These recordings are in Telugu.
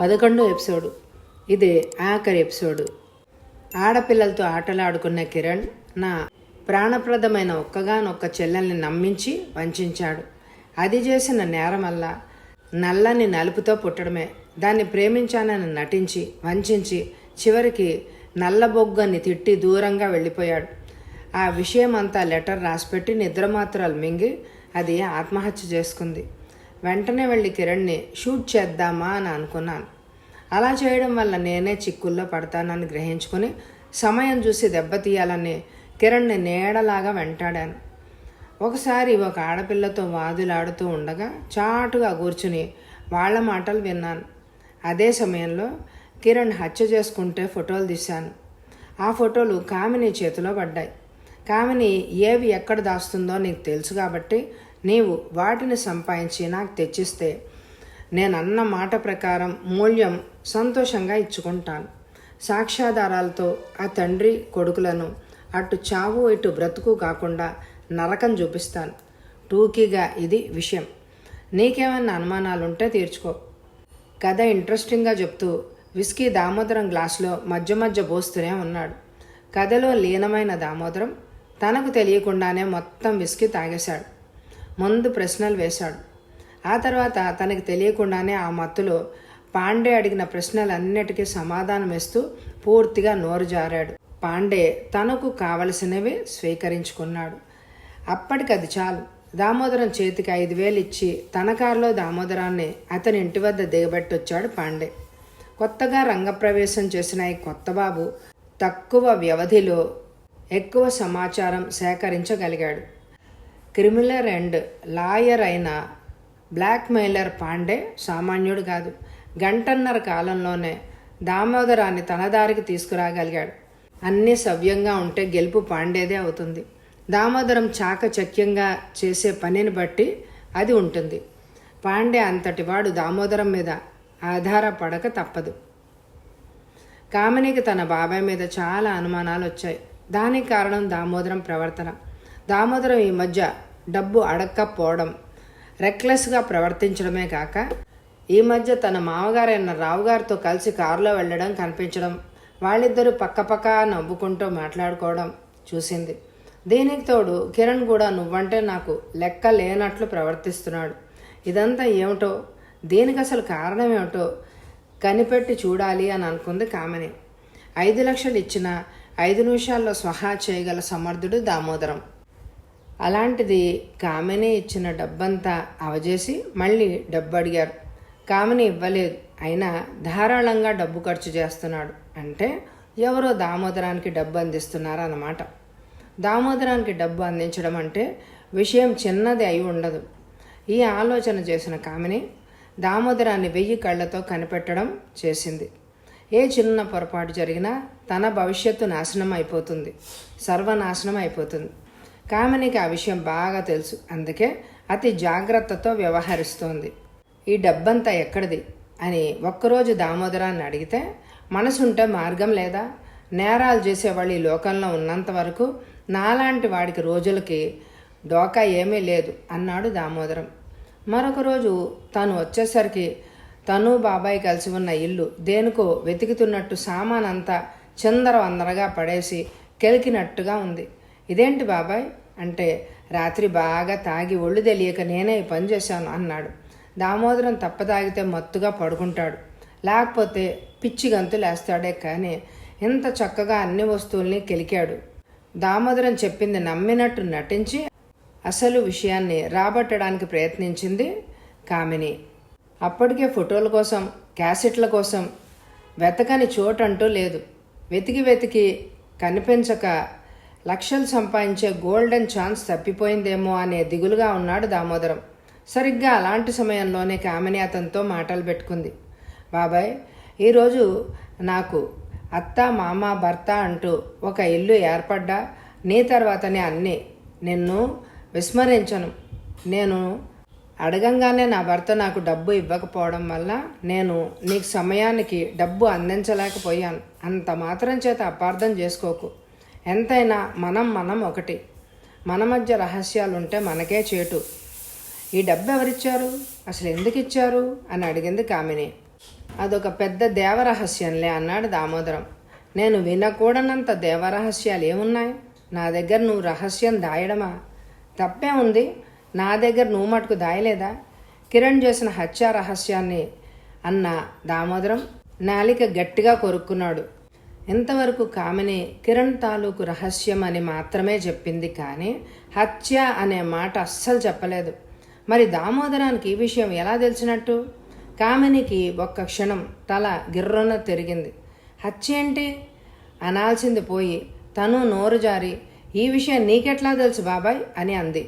11 ఎపిసోడు. ఇదే ఆఖరి ఎపిసోడు. ఆడపిల్లలతో ఆటలాడుకున్న కిరణ్ నా ప్రాణప్రదమైన ఒక్కగానొక్క చెల్లెల్ని నమ్మించి వంచాడు. అది చేసిన నేరమల్లా నల్లని నలుపుతో పుట్టడమే. దాన్ని ప్రేమించానని నటించి వంచి చివరికి నల్లబొగ్గని తిట్టి దూరంగా వెళ్ళిపోయాడు. ఆ విషయమంతా లెటర్ రాసిపెట్టి నిద్రమాత్రాలు మింగి అది ఆత్మహత్య చేసుకుంది. వెంటనే వెళ్ళి కిరణ్ని షూట్ చేద్దామా అని అనుకున్నాను. అలా చేయడం వల్ల నేనే చిక్కుల్లో పడతానని గ్రహించుకుని సమయం చూసి దెబ్బతీయాలని కిరణ్ని నీడలాగా వెంటాడాను. ఒకసారి ఒక ఆడపిల్లతో వాదులాడుతూ ఉండగా చాటుగా కూర్చుని వాళ్ల మాటలు విన్నాను. అదే సమయంలో కిరణ్ హత్య చేసుకుంటే ఫోటోలు తీశాను. ఆ ఫోటోలు కామిని చేతిలో పడ్డాయి. కామిని ఏవి ఎక్కడ దాస్తుందో నీకు తెలుసు కాబట్టి నీవు వాటిని సంపాదించి నాకు తెచ్చిస్తే నేనన్న మాట ప్రకారం మూల్యం సంతోషంగా ఇచ్చుకుంటాను. సాక్ష్యాధారాలతో ఆ తండ్రి కొడుకులను అటు చావు ఇటు బ్రతుకు కాకుండా నరకం చూపిస్తాను. టూకీగా ఇది విషయం. నీకేమైనా అనుమానాలుంటే తీర్చుకో. కథ ఇంట్రెస్టింగ్గా చెప్తూ విస్కీ దామోదరం గ్లాసులో మధ్య మధ్య పోస్తూనే ఉన్నాడు. కథలో లీనమైన దామోదరం తనకు తెలియకుండానే మొత్తం విస్కీ తాగేశాడు. ముందు ప్రశ్నలు వేశాడు. ఆ తర్వాత తనకి తెలియకుండానే ఆ మత్తులో పాండే అడిగిన ప్రశ్నలన్నిటికీ సమాధానం ఇస్తూ పూర్తిగా నోరు జారాడు. పాండే తనకు కావలసినవి స్వీకరించుకున్నాడు. అప్పటికది చాలు. దామోదరం చేతికి 5,000 ఇచ్చి తన కారులో దామోదరాన్ని అతని ఇంటి వద్ద దిగబెట్టొచ్చాడు పాండే. కొత్తగా రంగప్రవేశం చేసిన ఈ కొత్త బాబు తక్కువ వ్యవధిలో ఎక్కువ సమాచారం సేకరించగలిగాడు. క్రిమినల్ అండ్ లాయర్ అయిన బ్లాక్మెయిలర్ పాండే సామాన్యుడు కాదు. గంటన్నర కాలంలోనే దామోదరాన్ని తన దారికి తీసుకురాగలిగాడు. అన్నీ సవ్యంగా ఉంటే గెలుపు పాండేదే అవుతుంది. దామోదరం చాకచక్యంగా చేసే పనిని బట్టి అది ఉంటుంది. పాండే అంతటి వాడు దామోదరం మీద ఆధారపడక తప్పదు. కామినికి తన బాబాయ్ మీద చాలా అనుమానాలు వచ్చాయి. దానికి కారణం దామోదరం ప్రవర్తన. దామోదరం ఈ మధ్య డబ్బు అడక్కపోవడం, రెక్లెస్గా ప్రవర్తించడమే కాక ఈ మధ్య తన మామగారైన రావుగారితో కలిసి కారులో వెళ్ళడం కనిపించడం, వాళ్ళిద్దరూ పక్కపక్క నవ్వుకుంటూ మాట్లాడుకోవడం చూసింది. దీనికి తోడు కిరణ్ కూడా నువ్వంటే నాకు లెక్క లేనట్లు ప్రవర్తిస్తున్నాడు. ఇదంతా ఏమిటో, దీనికి అసలు కారణం ఏమిటో కనిపెట్టి చూడాలి అని అనుకుంది కామిని. 5 లక్షలు ఇచ్చినా 5 నిమిషాల్లో స్వహా చేయగల సమర్థుడు దామోదరం. అలాంటిది కామిని ఇచ్చిన డబ్బంతా అవజేసి మళ్ళీ డబ్బు అడిగారు. కామిని ఇవ్వలేదు. అయినా ధారాళంగా డబ్బు ఖర్చు చేస్తున్నాడు అంటే ఎవరో దామోదరానికి డబ్బు అందిస్తున్నారు అన్నమాట. దామోదరానికి డబ్బు అందించడం అంటే విషయం చిన్నది అయి ఉండదు. ఈ ఆలోచన చేసిన కామిని దామోదరాన్ని 1000 కళ్ళతో కనిపెట్టడం చేసింది. ఏ చిన్న పొరపాటు జరిగినా తన భవిష్యత్తు నాశనం అయిపోతుంది, సర్వనాశనం అయిపోతుంది. కామినికి ఆ విషయం బాగా తెలుసు. అందుకే అతి జాగ్రత్తతో వ్యవహరిస్తోంది. ఈ డబ్బంతా ఎక్కడిది అని ఒక్కరోజు దామోదరాన్ని అడిగితే, మనసుంటే మార్గం లేదా? నేరాలు చేసేవాళ్ళు ఈ లోకంలో ఉన్నంత వరకు నాలాంటి వాడికి రోజులకి డోకా ఏమీ లేదు అన్నాడు దామోదరం. మరొక రోజు తను వచ్చేసరికి తను బాబాయ్ కలిసి ఉన్న ఇల్లు దేనికో వెతుకుతున్నట్టు సామానంతా చిందరవందరగా పడేసి కెలికినట్టుగా ఉంది. ఇదేంటి బాబాయ్ అంటే, రాత్రి బాగా తాగి ఒళ్ళు తెలియక నేనే ఈ పని చేశాను అన్నాడు. దామోదరం తప్పతాగితే మత్తుగా పడుకుంటాడు, లేకపోతే పిచ్చి గంతులేస్తాడే. కానీ ఇంత చక్కగా అన్ని వస్తువుల్ని కెలికాడు. దామోదరం చెప్పింది నమ్మినట్టు నటించి అసలు విషయాన్ని రాబట్టడానికి ప్రయత్నించింది కామిని. అప్పటికే ఫోటోల కోసం, క్యాసెట్ల కోసం వెతకని చోటంటూ లేదు. వెతికి కనిపించక లక్షలు సంపాదించే గోల్డెన్ ఛాన్స్ తప్పిపోయిందేమో అనే దిగులుగా ఉన్నాడు దామోదరం. సరిగ్గా అలాంటి సమయంలోనే కామిని అతనితో మాటలు పెట్టుకుంది. బాబాయ్, ఈరోజు నాకు అత్త, మామ, భర్త అంటూ ఒక ఇల్లు ఏర్పడ్డా నీ తర్వాతనే అన్నీ. నిన్ను విస్మరించను. నేను అడగంగానే నా భర్త నాకు డబ్బు ఇవ్వకపోవడం వల్ల నేను నీకు సమయానికి డబ్బు అందించలేకపోయాను. అంత మాత్రం చేత అపార్థం చేసుకోకు. ఎంతైనా మనం ఒకటి. మన మధ్య రహస్యాలుంటే మనకే చేటు. ఈ డబ్బు ఎవరిచ్చారు, అసలు ఎందుకు ఇచ్చారు అని అడిగింది కామిని. అదొక పెద్ద దేవరహస్యంలే అన్నాడు దామోదరం. నేను వినకూడనంత దేవరహస్యాలు ఏమున్నాయి? నా దగ్గర నువ్వు రహస్యం దాయడమా? తప్పే ఉంది. నా దగ్గర నువ్వు మటుకు దాయలేదా? కిరణ్ చేసిన హత్య రహస్యాన్ని అన్న దామోదరం నాలిక గట్టిగా కొరుక్కున్నాడు. ఇంతవరకు కామిని కిరణ్ తాలూకు రహస్యం అని మాత్రమే చెప్పింది, కానీ హత్య అనే మాట అస్సలు చెప్పలేదు. మరి దామోదరానికి ఈ విషయం ఎలా తెలిసినట్టు? కామినికి ఒక్క క్షణం తల గిర్రున తిరిగింది. హత్య ఏంటి అనాల్సింది పోయి తను నోరు జారి, ఈ విషయం నీకెట్లా తెలుసు బాబాయ్ అని అంది.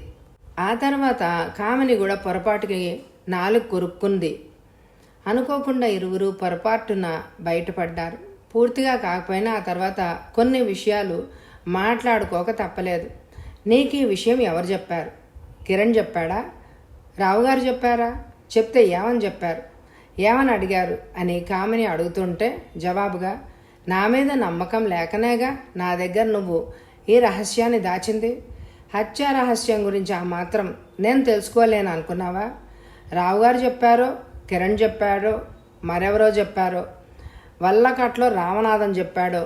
ఆ తర్వాత కామిని కూడా పొరపాటుకి నాలుగు కొరుక్కుంది. అనుకోకుండా ఇరువురు పొరపాటున బయటపడ్డారు. పూర్తిగా కాకపోయినా ఆ తర్వాత కొన్ని విషయాలు మాట్లాడుకోక తప్పలేదు. నీకు ఈ విషయం ఎవరు చెప్పారు? కిరణ్ చెప్పాడా? రావుగారు చెప్పారా? చెప్తే ఏమని చెప్పారు? ఏమని అడిగారు అని కామిని అడుగుతుంటే జవాబుగా, నా మీద నమ్మకం లేకనేగా నా దగ్గర నువ్వు ఈ రహస్యాన్ని దాచింది. హత్య రహస్యం గురించి ఆ మాత్రం నేను తెలుసుకోలేను అనుకున్నావా? రావుగారు చెప్పారో, కిరణ్ చెప్పాడో, మరెవరో చెప్పారో, వల్లకట్లో రామనాథన్ చెప్పాడో,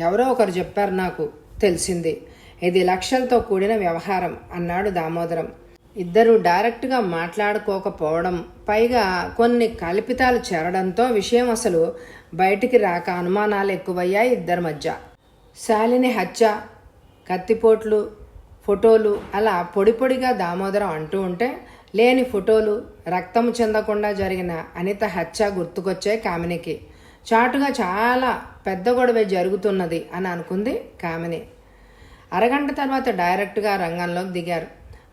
ఎవరో ఒకరు చెప్పారు, నాకు తెలిసింది. ఇది లక్షలతో కూడిన వ్యవహారం అన్నాడు దామోదరం. ఇద్దరు డైరెక్ట్గా మాట్లాడుకోకపోవడం, పైగా కొన్ని కల్పితాలు చేరడంతో విషయం అసలు బయటికి రాక అనుమానాలు ఎక్కువయ్యాయి ఇద్దరి మధ్య. శాలిని హత్య, కత్తిపోట్లు, ఫోటోలు అలా పొడి పొడిగా దామోదరం అంటూ ఉంటే లేని ఫోటోలు, రక్తం చెందకుండా జరిగిన అనిత హత్య గుర్తుకొచ్చాయి కామినికి. చాటుగా చాలా పెద్ద గొడవ జరుగుతున్నది అని అనుకుంది కామిని. అరగంట తర్వాత డైరెక్ట్గా రంగంలోకి దిగారు.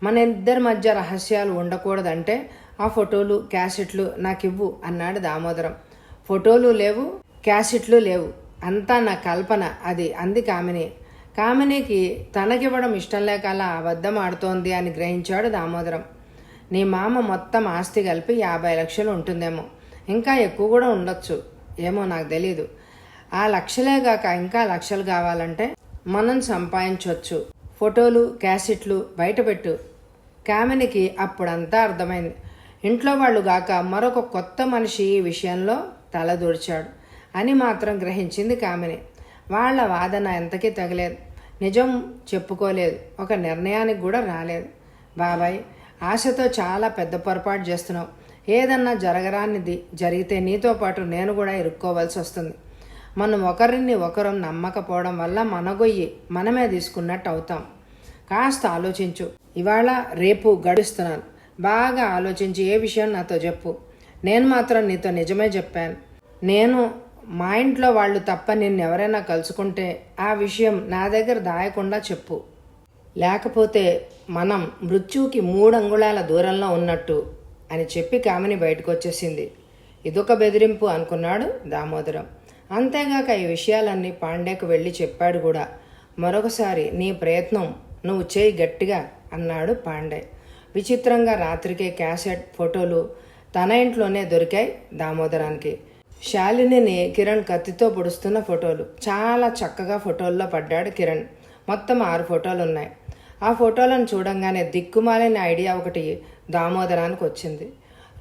మన ఇద్దరి మధ్య రహస్యాలు ఉండకూడదంటే ఆ ఫోటోలు, క్యాసెట్లు నాకివ్వు అన్నాడు దామోదరం. ఫోటోలు లేవు, క్యాసెట్లు లేవు, అంతా నా కల్పన అది అంది కామిని. కామినికి తనకివ్వడం ఇష్టం లేక అలా అబద్ధం ఆడుతోంది అని గ్రహించాడు దామోదరం. నీ మామ మొత్తం ఆస్తి కలిపి 50 లక్షలు ఉంటుందేమో, ఇంకా ఎక్కువ కూడా ఉండొచ్చు, ఏమో నాకు తెలీదు. ఆ లక్షలే గాక ఇంకా లక్షలు కావాలంటే మనం సంపాదించవచ్చు. ఫోటోలు, క్యాసెట్లు బయటపెట్టు. కామినికి అప్పుడంతా అర్థమైంది. ఇంట్లో వాళ్ళు గాక మరొక కొత్త మనిషి ఈ విషయంలో తలదూర్చాడు అని మాత్రం గ్రహించింది కామిని. వాళ్ళ వాదన ఎంతకీ తగలేదు. నిజం చెప్పుకోలేదు. ఒక నిర్ణయానికి కూడా రాలేదు. బాబాయ్, ఆశతో చాలా పెద్ద పొరపాటు చేస్తున్నావు. ఏదన్నా జరగరానిది జరిగితే నీతో పాటు నేను కూడా ఇరుక్కోవాల్సి వస్తుంది. మనం ఒకరిని ఒకరం నమ్మకపోవడం వల్ల మన గొయ్యి మనమే తీసుకున్నట్టు అవుతాం. కాస్త ఆలోచించు. ఇవాళ రేపు గడుస్తున్నాను. బాగా ఆలోచించి ఏ విషయం నాతో చెప్పు. నేను మాత్రం నీతో నిజమే చెప్పాను. నేను మా ఇంట్లో వాళ్ళు తప్ప నిన్నెవరైనా కలుసుకుంటే ఆ విషయం నా దగ్గర దాయకుండా చెప్పు. లేకపోతే మనం మృత్యువుకి 3 అంగుళాల దూరంలో ఉన్నట్టు అని చెప్పి కామిని బయటకు వచ్చేసింది. ఇదొక బెదిరింపు అనుకున్నాడు దామోదరం. అంతేగాక ఈ విషయాలన్నీ పాండేకు వెళ్ళి చెప్పాడు కూడా. మరొకసారి నీ ప్రయత్నం నువ్వు చేయి గట్టిగా అన్నాడు పాండే. విచిత్రంగా రాత్రికే క్యాసెట్, ఫోటోలు తన ఇంట్లోనే దొరికాయి దామోదరానికి. శాలినిని కిరణ్ కత్తితో పొడుస్తున్న ఫోటోలు. చాలా చక్కగా ఫోటోల్లో పడ్డాడు కిరణ్. మొత్తం 6 ఫోటోలు ఉన్నాయి. ఆ ఫోటోలను చూడంగానే దిక్కుమాలిన ఐడియా ఒకటి దామోదరానికి వచ్చింది.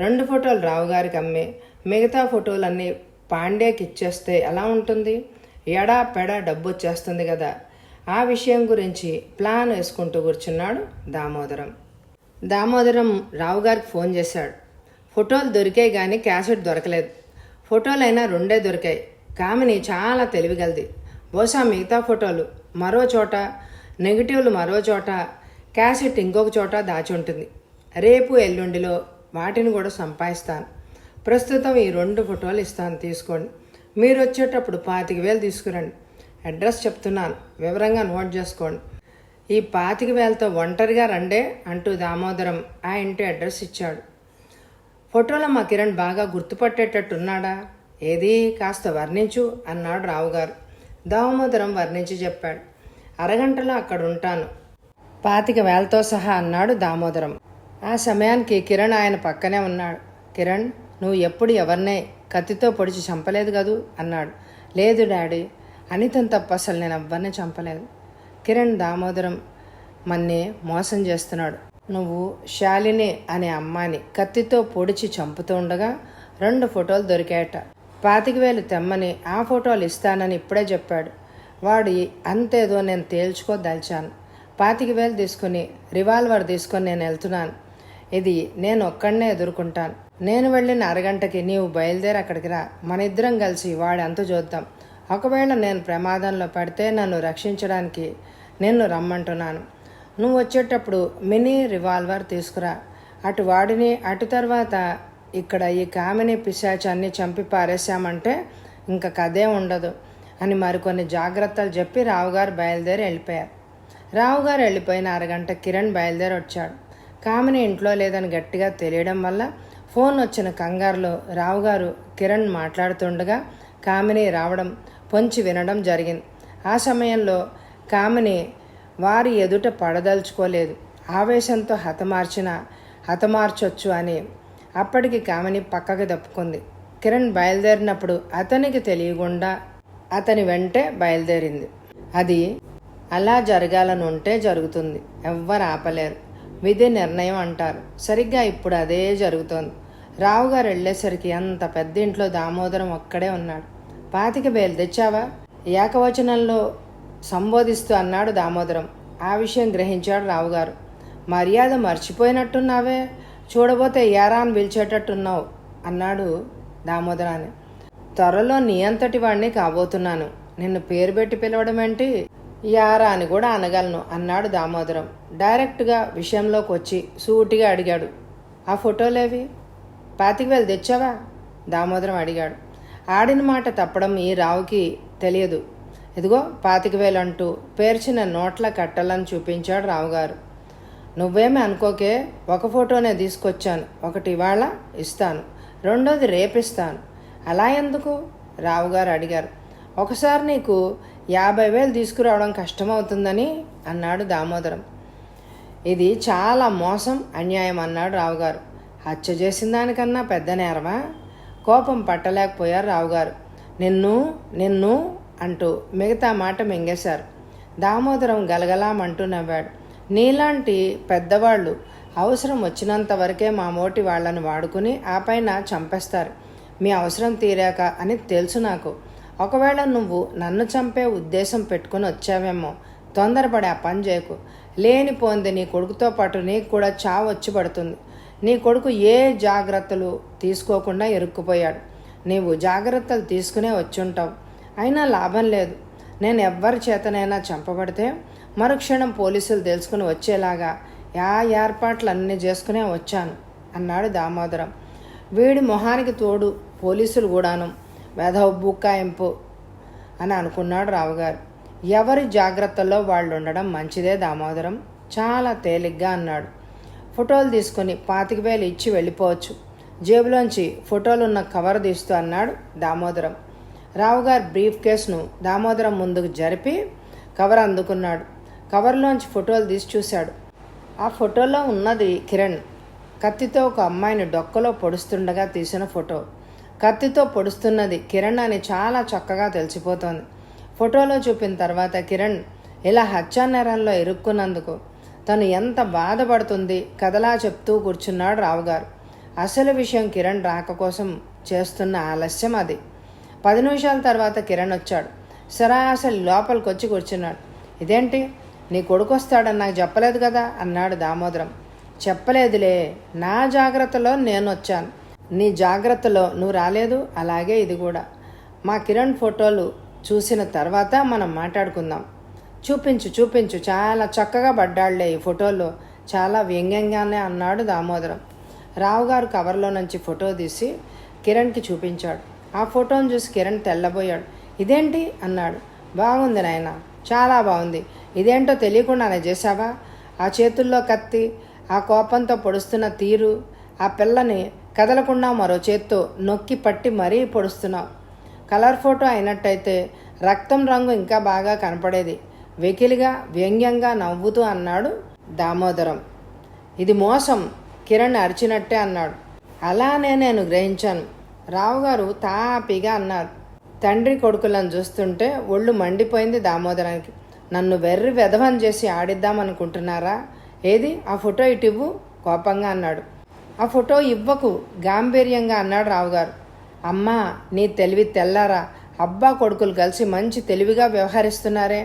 2 ఫోటోలు రావుగారికి అమ్మే, మిగతా ఫోటోలన్నీ పాండేకి ఇచ్చేస్తే ఎలా ఉంటుంది? ఎడా పెడా డబ్బు వచ్చేస్తుంది కదా. ఆ విషయం గురించి ప్లాన్ వేసుకుంటూ కూర్చున్నాడు దామోదరం రావుగారికి ఫోన్ చేశాడు. ఫోటోలు దొరికాయి కానీ క్యాసెట్ దొరకలేదు. ఫోటోలైనా 2 దొరికాయి. కామిని చాలా తెలివిగలది. బహుశా మిగతా ఫోటోలు మరో చోట, నెగిటివ్లు మరో చోట, క్యాసెట్ ఇంకొక చోట దాచి ఉంటుంది. రేపు ఎల్లుండిలో వాటిని కూడా సంపాదిస్తాను. ప్రస్తుతం ఈ 2 ఫోటోలు ఇస్తాను, తీసుకోండి. మీరు వచ్చేటప్పుడు 25,000 తీసుకురండి. అడ్రస్ చెప్తున్నాను, వివరంగా నోట్ చేసుకోండి. ఈ 25,000తో ఒంటరిగా రండే అంటూ దామోదరం ఆ ఇంటి అడ్రస్ ఇచ్చాడు. ఫోటోలో మా కిరణ్ బాగా గుర్తుపట్టేటట్టున్నాడా? ఏది కాస్త వర్ణించు అన్నాడు రావుగారు. దామోదరం వర్ణించి చెప్పాడు. అరగంటలో అక్కడ ఉంటాను, 25,000తో సహా అన్నాడు దామోదరం. ఆ సమయానికి కిరణ్ ఆయన పక్కనే ఉన్నాడు. కిరణ్, నువ్వు ఎప్పుడు ఎవరినే కత్తితో పొడిచి చంపలేదు కదూ అన్నాడు. లేదు డాడీ, అనితను తప్ప అసలు నేను ఎవ్వరిని చంపలేదు. కిరణ్, దామోదరం మన్నే మోసం చేస్తున్నాడు. నువ్వు శాలిని అనే అమ్మాయిని కత్తితో పొడిచి చంపుతూ ఉండగా 2 ఫోటోలు దొరికాయట. 25,000 తెమ్మని ఆ ఫోటోలు ఇస్తానని ఇప్పుడే చెప్పాడు. వాడి అంతేదో నేను తేల్చుకోదలిచాను. 25,000 తీసుకుని రివాల్వర్ తీసుకొని నేను వెళ్తున్నాను. ఇది నేను ఒక్కడనే ఎదుర్కొంటాను. నేను వెళ్ళిన అరగంటకి నీవు బయలుదేరి అక్కడికి రా. మన ఇద్దరం కలిసి వాడి అంతు చూద్దాం. ఒకవేళ నేను ప్రమాదంలో పడితే నన్ను రక్షించడానికి నిన్ను రమ్మంటున్నాను. నువ్వు వచ్చేటప్పుడు మినీ రివాల్వర్ తీసుకురా. అటు వాడిని అటు తర్వాత ఇక్కడ ఈ కామిని పిశాచాన్ని చంపి పారేశామంటే ఇంకా కథే ఉండదు అని మరికొన్ని జాగ్రత్తలు చెప్పి రావుగారు బయలుదేరి వెళ్ళిపోయారు. రావుగారు వెళ్ళిపోయిన అరగంట కిరణ్ బయలుదేరి వచ్చాడు. కామిని ఇంట్లో లేదని గట్టిగా తెలియడం వల్ల ఫోన్ వచ్చిన కంగారులో రావుగారు కిరణ్ మాట్లాడుతుండగా కామిని రావడం పొంచి వినడం జరిగింది. ఆ సమయంలో కామిని వారి ఎదుట పడదలుచుకోలేదు. ఆవేశంతో హతమార్చొచ్చు అని అప్పటికి కామిని పక్కకి తప్పుకుంది. కిరణ్ బయలుదేరినప్పుడు అతనికి తెలియకుండా అతని వెంటే బయలుదేరింది. అది అలా జరగాలని ఉంటే జరుగుతుంది. ఎవ్వరు ఆపలేరు. విధి నిర్ణయం అంటారు. సరిగ్గా ఇప్పుడు అదే జరుగుతోంది. రావుగారు వెళ్ళేసరికి అంత పెద్ద ఇంట్లో దామోదరం ఒక్కడే ఉన్నాడు. 25,000 తెచ్చావా? ఏకవచనంలో సంబోధిస్తూ అన్నాడు దామోదరం. ఆ విషయం గ్రహించాడు రావుగారు. మర్యాద మర్చిపోయినట్టున్నావే, చూడబోతే యారా అని పిలిచేటట్టున్నావు అన్నాడు దామోదరాన్ని. త్వరలో నీ అంతటి వాడిని కాబోతున్నాను. నిన్ను పేరు పెట్టి పిలవడం ఏంటి? యారా అని కూడా అనగలను అన్నాడు దామోదరం. డైరెక్ట్గా విషయంలోకి వచ్చి సూటిగా అడిగాడు. ఆ ఫోటోలేవి? 25,000 తెచ్చావా? దామోదరం అడిగాడు. ఆడిన మాట తప్పడం ఈ రావుకి తెలియదు. ఇదిగో 25,000 అంటూ పేర్చిన నోట్ల కట్టలను చూపించాడు రావుగారు. నువ్వేమీ అనుకోకే, ఒక ఫోటోనే తీసుకొచ్చాను. ఒకటి ఇవాళ ఇస్తాను, రెండోది రేపిస్తాను. అలా ఎందుకు? రావుగారు అడిగారు. ఒకసారి నీకు 50,000 తీసుకురావడం కష్టమవుతుందని అన్నాడు దామోదరం. ఇది చాలా మోసం, అన్యాయం అన్నాడు రావుగారు. హత్య చేసిన దానికన్నా పెద్ద నేరమా? కోపం పట్టలేకపోయారు రావుగారు. నిన్ను అంటూ మిగతా మాట మింగేశారు. దామోదరం గలగలామంటూ నవ్వాడు. నీలాంటి పెద్దవాళ్ళు అవసరం వచ్చినంత వరకే మా మోటి వాళ్ళని వాడుకుని ఆ పైన చంపేస్తారు. మీ అవసరం తీరాక అని తెలుసు నాకు. ఒకవేళ నువ్వు నన్ను చంపే ఉద్దేశం పెట్టుకుని వచ్చావేమో. తొందరపడి ఆ పని చేయకు. లేనిపోంది నీ కొడుకుతో పాటు నీకు కూడా చావు వచ్చి పడుతుంది. నీ కొడుకు ఏ జాగ్రత్తలు తీసుకోకుండా ఇరుక్కుపోయాడు. నీవు జాగ్రత్తలు తీసుకునే వచ్చుంటావు. అయినా లాభం లేదు. నేను ఎవ్వరి చేతనైనా చంపబడితే మరుక్షణం పోలీసులు తెలుసుకుని వచ్చేలాగా ఏర్పాట్లన్నీ చేసుకునే వచ్చాను అన్నాడు దామోదరం. వీడి మొహానికి తోడు పోలీసులు కూడాను వెధవ బుక్కాయింపు అని అనుకున్నాడు రావుగారు. ఎవరి జాగ్రత్తల్లో వాళ్ళు ఉండడం మంచిదే దామోదరం, చాలా తేలిగ్గా అన్నాడు. ఫోటోలు తీసుకుని 25,000 ఇచ్చి వెళ్ళిపోవచ్చు. జేబులోంచి ఫోటోలున్న కవర్ తీస్తూ అన్నాడు దామోదరం. రావుగారు బ్రీఫ్ కేసును దామోదరం ముందుకు జరిపి కవర్ అందుకున్నాడు. కవర్లోంచి ఫోటోలు తీసి చూశాడు. ఆ ఫోటోలో ఉన్నది కిరణ్ కత్తితో ఒక అమ్మాయిని డొక్కలో పొడుస్తుండగా తీసిన ఫోటో. కత్తితో పొడుస్తున్నది కిరణ్ అని చాలా చక్కగా తెలిసిపోతోంది. ఫోటోలో చూపిన తర్వాత కిరణ్ ఇలా హత్యానేరంలో ఇరుక్కున్నందుకు తను ఎంత బాధపడుతుంది కథలా చెప్తూ కూర్చున్నాడు రావుగారు. అసలు విషయం కిరణ్ రాక కోసం చేస్తున్న ఆలస్యం అది. 10 నిమిషాల తర్వాత కిరణ్ వచ్చాడు. సరాసరి లోపలికి వచ్చి కూర్చున్నాడు. ఇదేంటి, నీ కొడుకు వస్తాడని నాకు చెప్పలేదు కదా అన్నాడు దామోదరం. చెప్పలేదులే, నా జాగ్రత్తలో నేను వచ్చాను, నీ జాగ్రత్తలో నువ్వు రాలేదు. అలాగే ఇది కూడా. మా కిరణ్ ఫోటోలు చూసిన తర్వాత మనం మాట్లాడుకుందాం. చూపించు, చాలా చక్కగా పడ్డాళ్లే ఈ ఫోటోలో, చాలా వ్యంగ్యంగానే అన్నాడు దామోదరం. రావుగారు కవర్లో నుంచి ఫోటో తీసి కిరణ్కి చూపించాడు. ఆ ఫోటోను చూసి కిరణ్ తెల్లబోయాడు. ఇదేంటి అన్నాడు. బాగుంది నాయన, చాలా బాగుంది. ఇదేంటో తెలియకుండానే చేశావా? ఆ చేతుల్లో కత్తి, ఆ కోపంతో పొడుస్తున్న తీరు, ఆ పిల్లని కదలకుండా మరో చేత్తో నొక్కి పట్టి మరీ పొడుస్తున్నావు. కలర్ ఫోటో అయినట్టయితే రక్తం రంగు ఇంకా బాగా కనపడేది. వెకిలిగా వ్యంగ్యంగా నవ్వుతూ అన్నాడు దామోదరం. ఇది మోసం, కిరణ్ అరిచినట్టే అన్నాడు. అలానే నేను గ్రహించాను. రావుగారు తాపిగా అన్నారు. తండ్రి కొడుకులను చూస్తుంటే ఒళ్ళు మండిపోయింది దామోదరానికి. నన్ను వెర్రి వెధవని చేసి ఆడిద్దామనుకుంటున్నారా? ఏది ఆ ఫోటో ఇటివ్వు కోపంగా అన్నాడు. ఆ ఫోటో ఇవ్వకు గాంభీర్యంగా అన్నాడు రావుగారు. అమ్మా, నీ తెలివి తెల్లారా, అబ్బా కొడుకులు కలిసి మంచి తెలివిగా వ్యవహరిస్తున్నారే.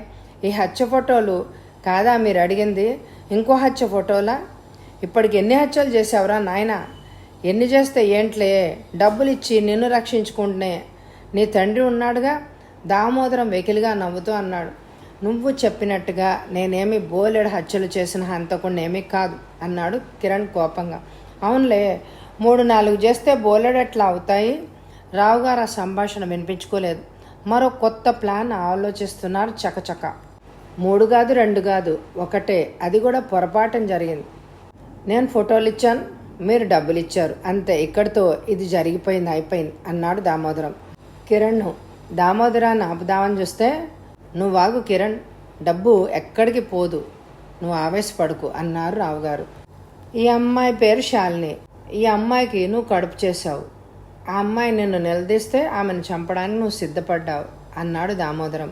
ఈ హత్య ఫోటోలు కాదా మీరు అడిగింది? ఇంకో హత్య ఫోటోలా? ఇప్పటికి ఎన్ని హత్యలు చేసావురా నాయనా? ఎన్ని చేస్తే ఏంట్లే, డబ్బులు ఇచ్చి నిన్ను రక్షించుకుంటునే నీ తండ్రి ఉన్నాడుగా. దామోదరం వెకిలిగా నవ్వుతూ అన్నాడు. నువ్వు చెప్పినట్టుగా నేనేమి బోలెడు హత్యలు చేసిన హంతకుణ్ణేమీ కాదు అన్నాడు కిరణ్ కోపంగా. అవునులే, 3-4 చేస్తే బోలెడెట్లా అవుతాయి? రావుగారు ఆ సంభాషణ వినిపించుకోలేదు. మరో కొత్త ప్లాన్ ఆలోచిస్తున్నారు చకచక. 3 కాదు 2 కాదు, ఒకటే. అది కూడా పొరపాటున జరిగింది. నేను ఫోటోలు ఇచ్చాను, మీరు డబ్బులు ఇచ్చారు, అంతే. ఇక్కడితో ఇది జరిగిపోయింది, అయిపోయింది అన్నాడు దామోదరం. కిరణ్ దామోదరాన్ని ఆపుదామని చూస్తే, నువ్వాగు కిరణ్, డబ్బు ఎక్కడికి పోదు, నువ్వు ఆవేశపడుకు అన్నారు రావుగారు. ఈ అమ్మాయి పేరు శాలిని. ఈ అమ్మాయికి నువ్వు కడుపు చేశావు. ఆ అమ్మాయి నిన్ను నిలదీస్తే ఆమెను చంపడానికి నువ్వు సిద్ధపడ్డావు అన్నాడు దామోదరం.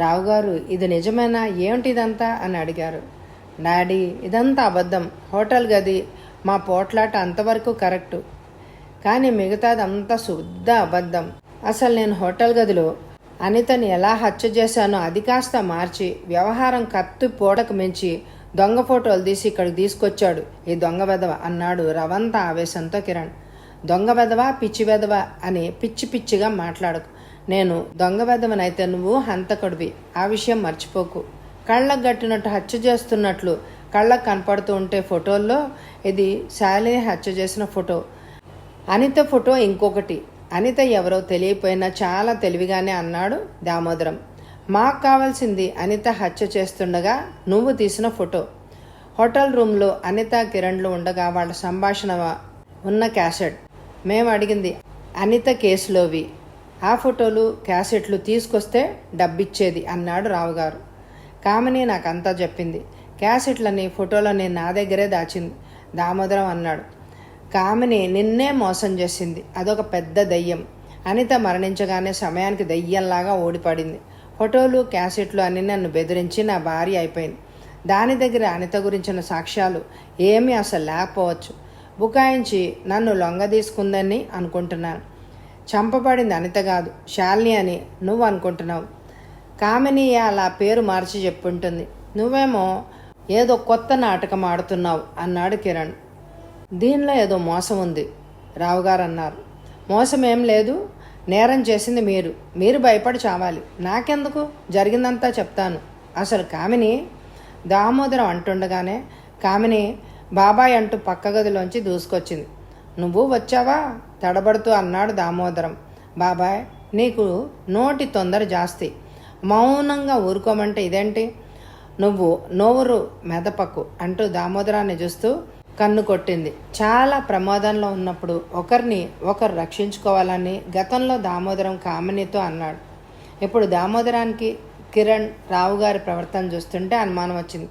రావుగారు, ఇది నిజమేనా? ఏమిటి ఇదంతా అని అడిగారు. డాడీ, ఇదంతా అబద్ధం. హోటల్ గది, మా పోట్లాట అంతవరకు కరెక్టు, కానీ మిగతాదంతా శుద్ధ అబద్ధం. అసలు నేను హోటల్ గదిలో అనితని ఎలా హత్య చేశానో అది కాస్త మార్చి, వ్యవహారం కత్తి పోడకు మించి దొంగ ఫోటోలు తీసి ఇక్కడికి తీసుకొచ్చాడు ఈ దొంగ వెధవ అన్నాడు రవంత ఆవేశంతో కిరణ్. దొంగ వెధవా, పిచ్చి వెధవా అని పిచ్చి పిచ్చిగా మాట్లాడకు. నేను దొంగ వెధవనైతే నువ్వు హంతకుడివి, ఆ విషయం మర్చిపోకు. కళ్ళకు గట్టినట్టు హత్య చేస్తున్నట్లు కళ్ళకు కనపడుతూ ఉంటే ఫోటోల్లో ఇది శాలిని హత్య చేసిన ఫోటో. అనిత ఫోటో ఇంకొకటి. అనిత ఎవరో తెలియపోయినా చాలా తెలివిగానే అన్నాడు దామోదరం. మాకు కావాల్సింది అనిత హత్య చేస్తుండగా నువ్వు తీసిన ఫోటో. హోటల్ రూమ్లో అనిత కిరణ్లు ఉండగా వాళ్ళ సంభాషణ ఉన్న క్యాసెట్. మేము అడిగింది అనిత కేసులోవి. ఆ ఫోటోలు క్యాసెట్లు తీసుకొస్తే డబ్బిచ్చేది అన్నాడు రావుగారు. కామిని నాకంతా చెప్పింది. క్యాసెట్లని ఫోటోలని నా దగ్గరే దాచింది దామోదరం అన్నాడు. కామిని నిన్నే మోసం చేసింది, అదొక పెద్ద దయ్యం. అనిత మరణించగానే సమయానికి దయ్యంలాగా ఓడిపడింది. ఫోటోలు క్యాసెట్లు అన్ని నన్ను బెదిరించి నా భార్య అయిపోయింది. దాని దగ్గర అనిత గురించిన సాక్ష్యాలు ఏమీ అసలు లేకపోవచ్చు. బుకాయించి నన్ను లొంగ తీసుకుందని అనుకుంటున్నాను. చంపబడింది అనిత కాదు, శాలిని అని నువ్వు అనుకుంటున్నావు. కామిని అలా పేరు మార్చి చెప్పుంటుంది. నువ్వేమో ఏదో కొత్త నాటకం ఆడుతున్నావు అన్నాడు కిరణ్. దీనిలో ఏదో మోసం ఉంది, రావుగారు అన్నారు. మోసం ఏం లేదు, నేరం చేసింది మీరు భయపడి చావాలి. నాకెందుకు, జరిగిందంతా చెప్తాను. అసలు కామిని, దామోదరం అంటుండగానే కామిని బాబాయ్ అంటూ పక్క గదిలోంచి దూసుకొచ్చింది. నువ్వు వచ్చావా తడబడుతూ అన్నాడు దామోదరం. బాబాయ్, నీకు నోటి తొందర జాస్తి, మౌనంగా ఊరుకోమంటే ఇదేంటి? నువ్వు నోరు మెదపకు అంటూ దామోదరాన్ని చూస్తూ కన్ను కొట్టింది. చాలా ప్రమాదంలో ఉన్నప్పుడు ఒకరిని ఒకరు రక్షించుకోవాలని గతంలో దామోదరం కామినితో అన్నాడు. ఇప్పుడు దామోదరానికి కిరణ్ రావుగారి ప్రవర్తన చూస్తుంటే అనుమానం వచ్చింది.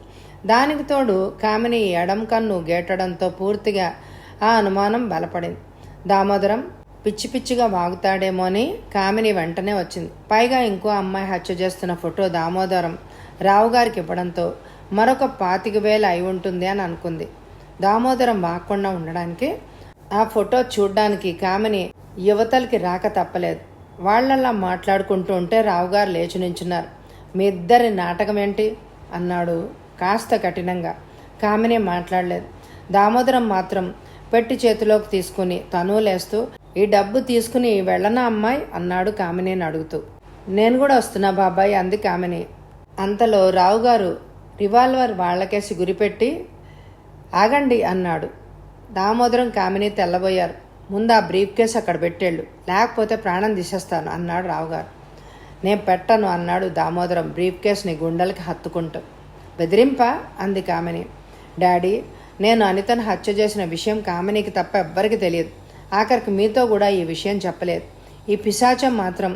దానికి తోడు కామిని ఎడం కన్ను గేటడంతో పూర్తిగా ఆ అనుమానం బలపడింది. దామోదరం పిచ్చి పిచ్చిగా వాగుతాడేమో అని కామిని వెంటనే వచ్చింది. పైగా ఇంకో అమ్మాయి హత్య చేస్తున్న ఫోటో దామోదరం రావుగారికి ఇవ్వడంతో మరొక 25,000 అయి ఉంటుంది అని అనుకుంది. దామోదరం వాగకుండా ఉండడానికి ఆ ఫోటో చూడ్డానికి కామిని యువతలకి రాక తప్పలేదు. వాళ్ళలా మాట్లాడుకుంటూ ఉంటే రావుగారు లేచి నించున్నారు. మీ ఇద్దరి నాటకం ఏంటి అన్నాడు కాస్త కఠినంగా. కామిని మాట్లాడలేదు. దామోదరం మాత్రం పెట్టి చేతిలోకి తీసుకుని తను లేస్తూ, ఈ డబ్బు తీసుకుని వెళ్ళనా అమ్మాయి అన్నాడు కామినిని అడుగుతూ. నేను కూడా వస్తున్నా బాబాయ్ అంది కామిని. అంతలో రావుగారు రివాల్వర్ వాళ్లకేసి గురిపెట్టి ఆగండి అన్నాడు. దామోదరం కామిని తెల్లబోయారు. ముందు ఆ బ్రీఫ్ కేసు అక్కడ పెట్టేళ్ళు, లేకపోతే ప్రాణం తీసేస్తాను అన్నాడు రావుగారు. నేను పెట్టను అన్నాడు దామోదరం బ్రీఫ్ కేసుని గుండెలకి హత్తుకుంటూ. బెదిరింపా అంది కామిని. డాడీ, నేను అనితను హత్య చేసిన విషయం కామినికి తప్ప ఎవ్వరికి తెలియదు. ఆఖరికి మీతో కూడా ఈ విషయం చెప్పలేదు. ఈ పిశాచం మాత్రం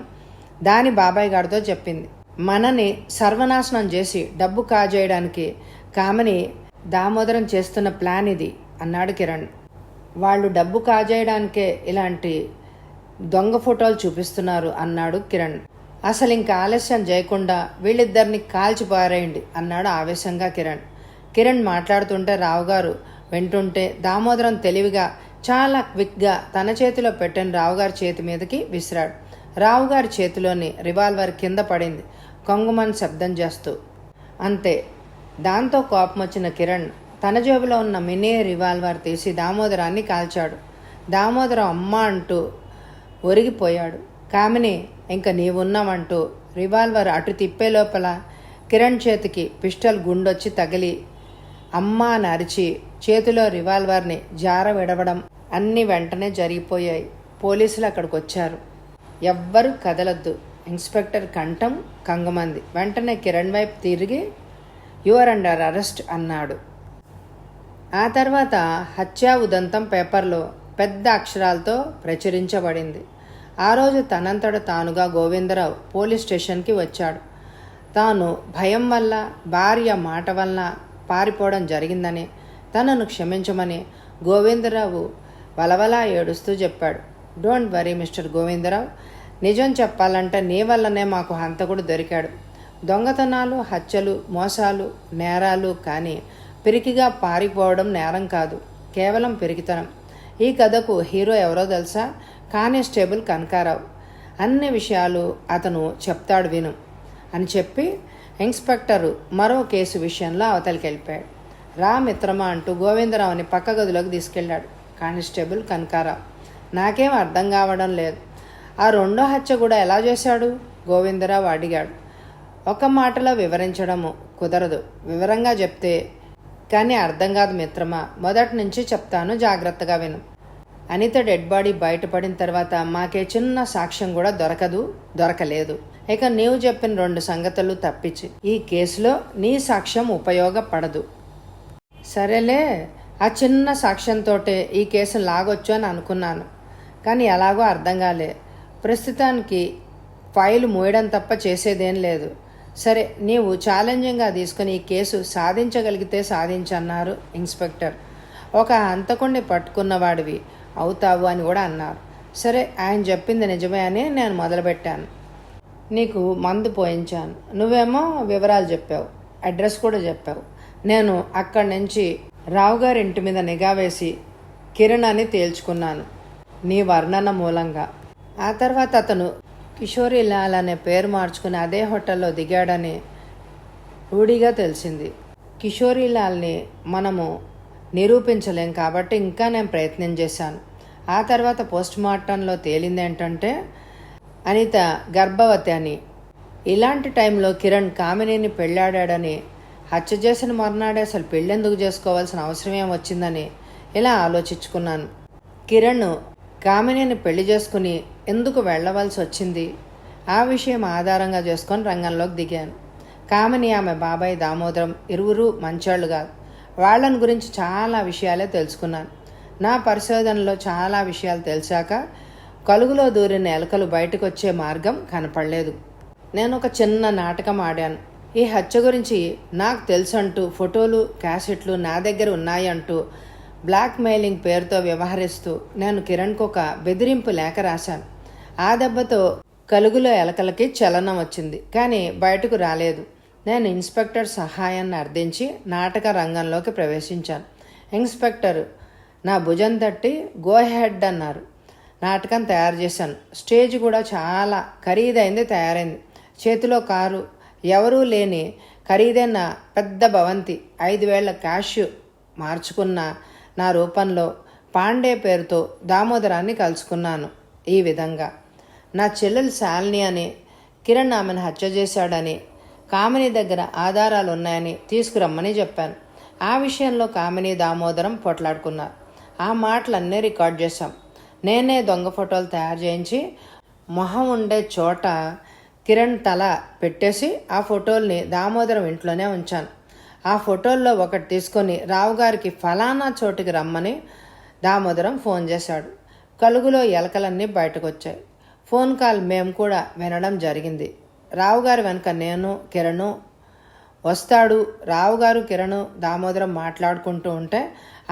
దాని బాబాయ్ గారితో చెప్పింది. మనని సర్వనాశనం చేసి డబ్బు కాజేయడానికి కామిని దామోదరం చేస్తున్న ప్లాన్ ఇది అన్నాడు కిరణ్. వాళ్ళు డబ్బు కాజేయడానికే ఇలాంటి దొంగ ఫోటోలు చూపిస్తున్నారు అన్నాడు కిరణ్. అసలు ఇంకా ఆలస్యం చేయకుండా వీళ్ళిద్దరిని కాల్చి పారేయండి అన్నాడు ఆవేశంగా కిరణ్. కిరణ్ మాట్లాడుతుంటే రావుగారు వింటుంటే దామోదరం తెలివిగా చాలా క్విక్గా తన చేతిలో పెట్టిన రావుగారి చేతి మీదకి విసిరాడు. రావుగారి చేతిలోని రివాల్వర్ కింద పడింది, కొంగుమని శబ్దం చేస్తూ. అంతే. దాంతో కోపం వచ్చిన కిరణ్ తన జేబులో ఉన్న మినీ రివాల్వర్ తీసి దామోదరాన్ని కాల్చాడు. దామోదరం అమ్మ అంటూ ఒరిగిపోయాడు. కామిని, ఇంక నీవున్నామంటూ రివాల్వర్ అటు తిప్పే లోపల కిరణ్ చేతికి పిస్టల్ గుండొచ్చి తగిలి అమ్మా అని అరిచి చేతిలో రివాల్వర్ని జార విడవడం అన్నీ వెంటనే జరిగిపోయాయి. పోలీసులు అక్కడికి వచ్చారు. ఎవ్వరూ కదలొద్దు. ఇన్స్పెక్టర్ కంఠం కంగమంది. వెంటనే కిరణ్ వైపు తిరిగి యువర్ అండర్ అరెస్ట్ అన్నాడు. ఆ తర్వాత హత్యా ఉదంతం పేపర్లో పెద్ద అక్షరాలతో ప్రచురించబడింది. ఆ రోజు తనంతట తానుగా గోవిందరావు పోలీస్ స్టేషన్కి వచ్చాడు. తాను భయం వల్ల, భార్య మాట వల్ల పారిపోవడం జరిగిందని, తనను క్షమించమని గోవిందరావు వలవలా ఏడుస్తూ చెప్పాడు. డోంట్ వరీ మిస్టర్ గోవిందరావు, నిజం చెప్పాలంటే నీ వల్లనే మాకు హంతకుడు దొరికాడు. దొంగతనాలు, హత్యలు, మోసాలు నేరాలు కానీ పిరికిగా పారిపోవడం నేరం కాదు, కేవలం పిరికితనం. ఈ కథకు హీరో ఎవరో తెలుసా? కానిస్టేబుల్ కనకారావు. అన్ని విషయాలు అతను చెప్తాడు విను అని చెప్పి ఇన్స్పెక్టరు మరో కేసు విషయంలో అవతలికి వెళ్ళిపోయాడు. రా మిత్రమా అంటూ గోవిందరావుని పక్క గదిలోకి తీసుకెళ్ళాడు కానిస్టేబుల్ కనకారావు. నాకేం అర్థం కావడం లేదు, ఆ రెండో హత్య కూడా ఎలా చేశాడు? గోవిందరావు అడిగాడు. ఒక మాటలో వివరించడము కుదరదు, వివరంగా చెప్తే కానీ అర్థం కాదు మిత్రమా. మొదటి నుంచి చెప్తాను, జాగ్రత్తగా విను. అనిత డెడ్ బాడీ బయటపడిన తర్వాత మాకే చిన్న సాక్ష్యం కూడా దొరకలేదు. ఇక నీవు చెప్పిన 2 సంగతులు తప్పించి ఈ కేసులో నీ సాక్ష్యం ఉపయోగపడదు. సరేలే, ఆ చిన్న సాక్ష్యంతోటే ఈ కేసును లాగొచ్చు అని అనుకున్నాను, కానీ ఎలాగో అర్థం కాలే. ప్రస్తుతానికి ఫైలు మూయడం తప్ప చేసేదేం లేదు. సరే, నీవు ఛాలెంజింగ్గా తీసుకుని ఈ కేసు సాధించగలిగితే సాధించన్నారు ఇన్స్పెక్టర్. ఒక హంతకుణ్ణి పట్టుకున్నవాడివి అవుతావు అని కూడా అన్నారు. సరే, ఆయన చెప్పింది నిజమే అని నేను మొదలుపెట్టాను. నీకు మందు పోయించాను, నువ్వేమో వివరాలు చెప్పావు, అడ్రస్ కూడా చెప్పావు. నేను అక్కడి నుంచి రావు గారి ఇంటి మీద నిఘా వేసి కిరణ్ అని తేల్చుకున్నాను నీ వర్ణన మూలంగా. ఆ తర్వాత అతను కిషోరీలాల్ అనే పేరు మార్చుకుని అదే హోటల్లో దిగాడని రూఢిగా తెలిసింది. కిషోరీలాల్ని మనము నిరూపించలేం కాబట్టి ఇంకా నేను ప్రయత్నం చేశాను. ఆ తర్వాత పోస్ట్ మార్టంలో తేలింది ఏంటంటే అనిత గర్భవతి అని. ఇలాంటి టైంలో కిరణ్ కామినిని పెళ్ళాడాడని, హత్య చేసిన మర్నాడే అసలు పెళ్ళెందుకు చేసుకోవాల్సిన అవసరం ఏం వచ్చిందని ఇలా ఆలోచించుకున్నాను. కిరణ్ కామినిని పెళ్లి చేసుకుని ఎందుకు వెళ్ళవలసి వచ్చింది, ఆ విషయం ఆధారంగా చేసుకొని రంగంలోకి దిగాను. కామిని, ఆమె బాబాయ్ దామోదరం ఇరువురు మంచోళ్ళు కాదు. వాళ్ళని గురించి చాలా విషయాలే తెలుసుకున్నాను. నా పరిశోధనలో చాలా విషయాలు తెలిసాక కలుగులో దూరిన ఎలకలు బయటకు వచ్చే మార్గం కనపడలేదు. నేను ఒక చిన్న నాటకం ఆడాను. ఈ హత్య గురించి నాకు తెలుసంటూ ఫోటోలు, క్యాసెట్లు నా దగ్గర ఉన్నాయంటూ బ్లాక్ మెయిలింగ్ పేరుతో వ్యవహరిస్తూ నేను కిరణ్కు ఒక బెదిరింపు లేఖ రాశాను. ఆ దెబ్బతో కలుగులో ఎలకలకి చలనం వచ్చింది, కానీ బయటకు రాలేదు. నేను ఇన్స్పెక్టర్ సహాయాన్ని అర్థించి నాటక రంగంలోకి ప్రవేశించాను. ఇన్స్పెక్టర్ నా భుజం తట్టి గో హెడ్ అన్నారు. నాటకం తయారు చేశాను. స్టేజ్ కూడా చాలా ఖరీదైంది తయారైంది. చేతిలో కారు, ఎవరూ లేని ఖరీదైన పెద్ద భవంతి, 5,000 క్యాష్ మార్చుకున్న నా రూపంలో పాండే పేరుతో దామోదరాన్ని కలుసుకున్నాను. ఈ విధంగా నా చెల్లెలు శాలిని అని, కిరణ్ ఆమెను హత్య చేశాడని, కామిని దగ్గర ఆధారాలు ఉన్నాయని తీసుకురమ్మని చెప్పాను. ఆ విషయంలో కామిని, దామోదరం పొట్లాడుకున్నారు. ఆ మాటలన్నీ రికార్డ్ చేశాం. నేనే దొంగ ఫోటోలు తయారు చేయించి మొహం ఉండే చోట కిరణ్ తల పెట్టేసి ఆ ఫోటోల్ని దామోదరం ఇంట్లోనే ఉంచాను. ఆ ఫోటోల్లో ఒకటి తీసుకొని రావు గారికి ఫలానా చోటుకి రమ్మని దామోదరం ఫోన్ చేశాడు. కలుగులో ఎలకలన్నీ బయటకు వచ్చాయి. ఫోన్ కాల్ మేము కూడా వినడం జరిగింది. రావుగారు వెనుక నేను, కిరణ్ వస్తాడు. రావుగారు, కిరణ్, దామోదరం మాట్లాడుకుంటూ ఉంటే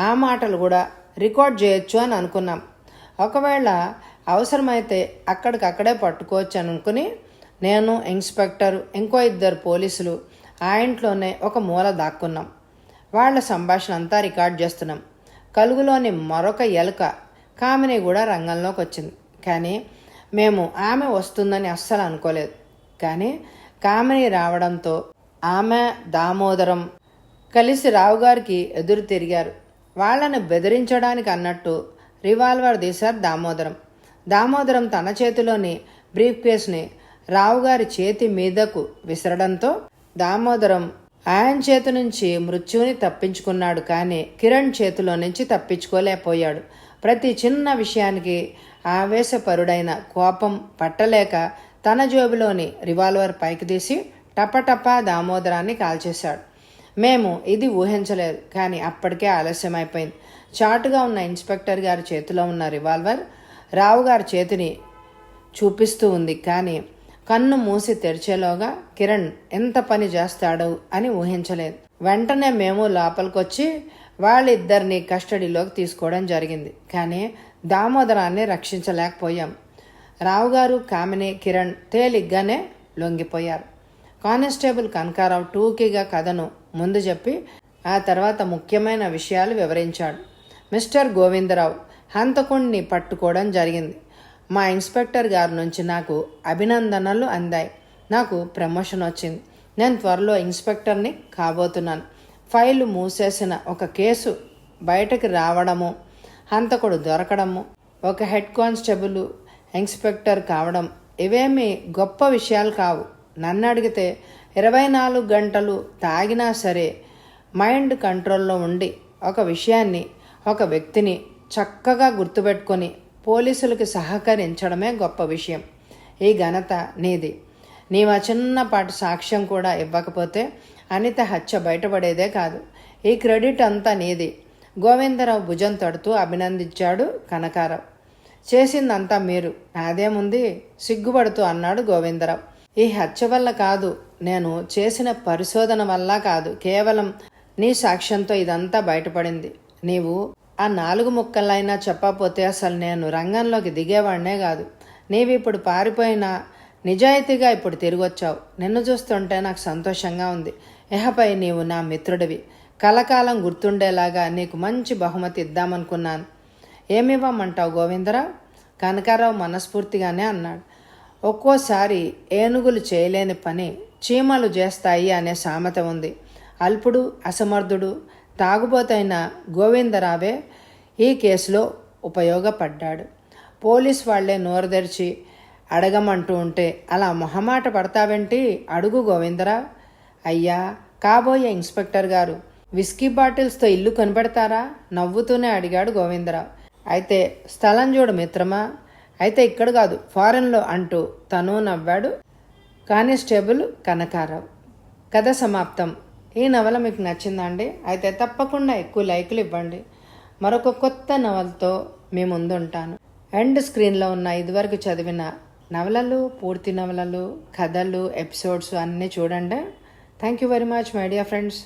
ఆ మాటలు కూడా రికార్డ్ చేయొచ్చు అని అనుకున్నాం. ఒకవేళ అవసరమైతే అక్కడికక్కడే పట్టుకోవచ్చు అని అనుకుని నేను, ఇన్స్పెక్టర్, ఇంకో 2 పోలీసులు ఆ ఇంట్లోనే ఒక మూల దాక్కున్నాం. వాళ్ళ సంభాషణ అంతా రికార్డ్ చేస్తున్నాం. కలుగులోని మరొక ఎలుక కామిని కూడా రంగంలోకి వచ్చింది. కానీ మేము ఆమె వస్తుందని అస్సలు అనుకోలేదు. కానీ కామిని రావడంతో ఆమె దామోదరం కలిసి రావుగారికి ఎదురు తిరిగారు. వాళ్ళని బెదిరించడానికి అన్నట్టు రివాల్వర్ తీశారు దామోదరం తన చేతిలోని బ్రీఫ్ కేసుని రావుగారి చేతి మీదకు విసరడంతో దామోదరం ఆయన చేతి నుంచి మృత్యువుని తప్పించుకున్నాడు. కానీ కిరణ్ చేతిలో నుంచి తప్పించుకోలేకపోయాడు. ప్రతి చిన్న విషయానికి ఆవేశపరుడైన కోపం పట్టలేక తన జేబులోని రివాల్వర్ పైకి తీసి టపటపా దామోదరాన్ని కాల్చేశాడు. మేము ఇది ఊహించలేదు. కానీ అప్పటికే ఆలస్యమైపోయింది. చాటుగా ఉన్న ఇన్స్పెక్టర్ గారి చేతిలో ఉన్న రివాల్వర్ రావు గారి చేతిని చూపిస్తూ ఉంది. కానీ కన్ను మూసి తెరిచేలోగా కిరణ్ ఎంత పని చేస్తాడు అని ఊహించలేదు. వెంటనే మేము లోపలికొచ్చి వాళ్ళిద్దరిని కస్టడీలోకి తీసుకోవడం జరిగింది. కానీ దామోదరాన్ని రక్షించలేకపోయాం. రావుగారు, కామిని, కిరణ్ తేలిగ్గానే లొంగిపోయారు. కానిస్టేబుల్ కనకారావు టూకీగా కథను ముందు చెప్పి ఆ తర్వాత ముఖ్యమైన విషయాలు వివరించాడు. మిస్టర్ గోవిందరావు హంతకుణ్ణి పట్టుకోవడం జరిగింది. మా ఇన్స్పెక్టర్ గారి నుంచి నాకు అభినందనలు అందాయి. నాకు ప్రమోషన్ వచ్చింది. నేను త్వరలో ఇన్స్పెక్టర్ని కాబోతున్నాను. ఫైలు మూసేసిన ఒక కేసు బయటకు రావడము, హంతకుడు దొరకడము, ఒక హెడ్ కానిస్టేబుల్ ఇన్స్పెక్టర్ కావడం ఇవేమీ గొప్ప విషయాలు కావు. నన్ను అడిగితే 24 గంటలు తాగినా సరే మైండ్ కంట్రోల్లో ఉండి ఒక విషయాన్ని, ఒక వ్యక్తిని చక్కగా గుర్తుపెట్టుకొని పోలీసులకు సహకరించడమే గొప్ప విషయం. ఈ ఘనత నీది. నీవు చిన్నపాటి సాక్ష్యం కూడా ఇవ్వకపోతే అనిత హత్య బయటపడేదే కాదు. ఈ క్రెడిట్ అంతా నీది. గోవిందరావు భుజం తడుతూ అభినందించాడు కనకారావు. చేసిందంతా మీరు, నాదేముంది సిగ్గుపడుతూ అన్నాడు గోవిందరావు. ఈ హత్య వల్ల కాదు, నేను చేసిన పరిశోధన వల్ల కాదు, కేవలం నీ సాక్ష్యంతో ఇదంతా బయటపడింది. నీవు ఆ 4 ముక్కలైనా చెప్పకపోతే అసలు నేను రంగంలోకి దిగేవాడినే కాదు. నీవిప్పుడు పారిపోయినా నిజాయితీగా ఇప్పుడు తిరిగొచ్చావు. నిన్ను చూస్తుంటే నాకు సంతోషంగా ఉంది. ఇహపై నీవు నా మిత్రుడివి. కలకాలం గుర్తుండేలాగా నీకు మంచి బహుమతి ఇద్దామనుకున్నాను. ఏమివ్వమంటావు గోవిందరావు? కనకారావు మనస్ఫూర్తిగానే అన్నాడు. ఒక్కోసారి ఏనుగులు చేయలేని పని చీమలు చేస్తాయి అనే సామెత ఉంది. అల్పుడు, అసమర్థుడు, తాగుబోతైన గోవిందరావే ఈ కేసులో ఉపయోగపడ్డాడు. పోలీస్ వాళ్లే నోరు తెరిచి అడగమంటూ ఉంటే అలా మొహమాట పడతావేంటి? అడుగు గోవిందరావు. అయ్యా, కాబోయే ఇన్స్పెక్టర్ గారు విస్కీ బాటిల్స్తో ఇల్లు కొనిపెడతారా? నవ్వుతూనే అడిగాడు గోవిందరావు. అయితే స్థలం చూడు మిత్రమా. అయితే ఇక్కడ కాదు, ఫారెన్లో అంటూ తను నవ్వాడు కానిస్టేబుల్ కనకారావు. కథ సమాప్తం. ఈ నవల మీకు నచ్చిందండి? అయితే తప్పకుండా ఎక్కువ లైకులు ఇవ్వండి. మరొక కొత్త నవలతో మీ ముందుంటాను. ఎండ్ స్క్రీన్లో ఉన్న ఇదివరకు చదివిన నవలలు, పూర్తి నవలలు, కథలు, ఎపిసోడ్స్ అన్నీ చూడండి. Thank you very much my dear friends.